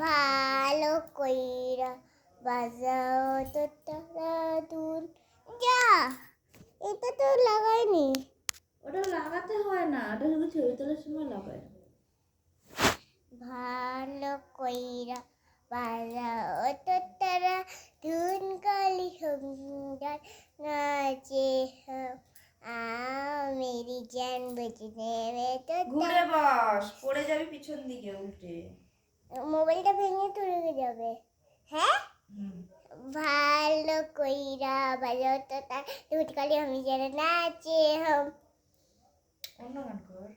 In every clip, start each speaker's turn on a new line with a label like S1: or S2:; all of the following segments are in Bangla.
S1: ভালো কইরা বাজাও তো তারা দুল। যা, এটা তো লাগাইনি।
S2: ওটা লাগাতে হয় না, ওটা শুধু ছবি তোলার সময় লাগায়।
S1: ভালো কইরা বাজাও তো তারা ধুন কালি সুন্দর নাচে हम मेरी जान बचने में तो
S2: ঘুরে বস, পড়ে যাবি পিছন দিকে উল্টে।
S1: মোবাইলটা ভেঙে তুলে যাবে। হ্যাঁ, ভালো কইরা বাজাও তো তার ধুন কালি আমি যেন নাচে हम।
S2: অন্য গান কর।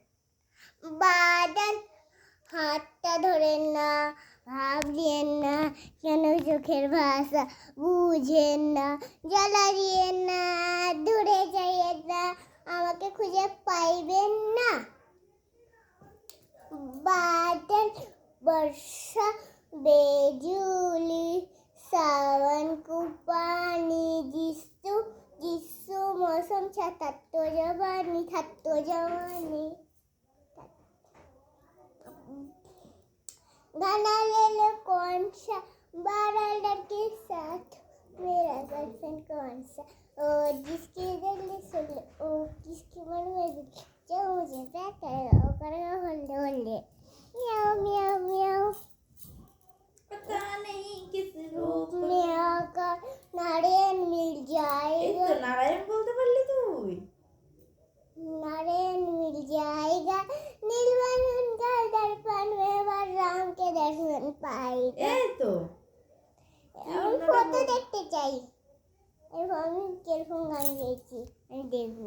S1: বাদল হাতটা ধরেন না, ভাবলেন না, কেন চোখের ভাষা বুঝেন না, জ্বালারিয়েন না, দূরে যাইয়েন না, আমাকে খুঁজে পাইবেন না। বাদল বর্ষা बेजुली सावन को पानी जिसु जिसु मौसम छा थत्तो जवानी गाना ले लो कौन सा 12 लड़के साथ मेरा गर्लफ्रेंड कौन सा ओ जिसकी दिल सुन लो ओ किसकी मन में जो मुझे प्यार करेगा वो करेगा होले होले म्याऊ म्याऊ म्याऊ
S2: पता नहीं किस रूप में।
S1: म्याऊ का नारायण मिल
S2: এই
S1: जाएगा
S2: তো নারায়ণ বলতে পারলি তুই।
S1: नारायण मिल जाएगा नीलवन उनका दर्पण में वर राम के दर्शन पाएगा।
S2: এই তো
S1: আমি ফটো দেখতে চাই। এরকম আমি কিরকম গান গেয়েছি আমি দেখবো।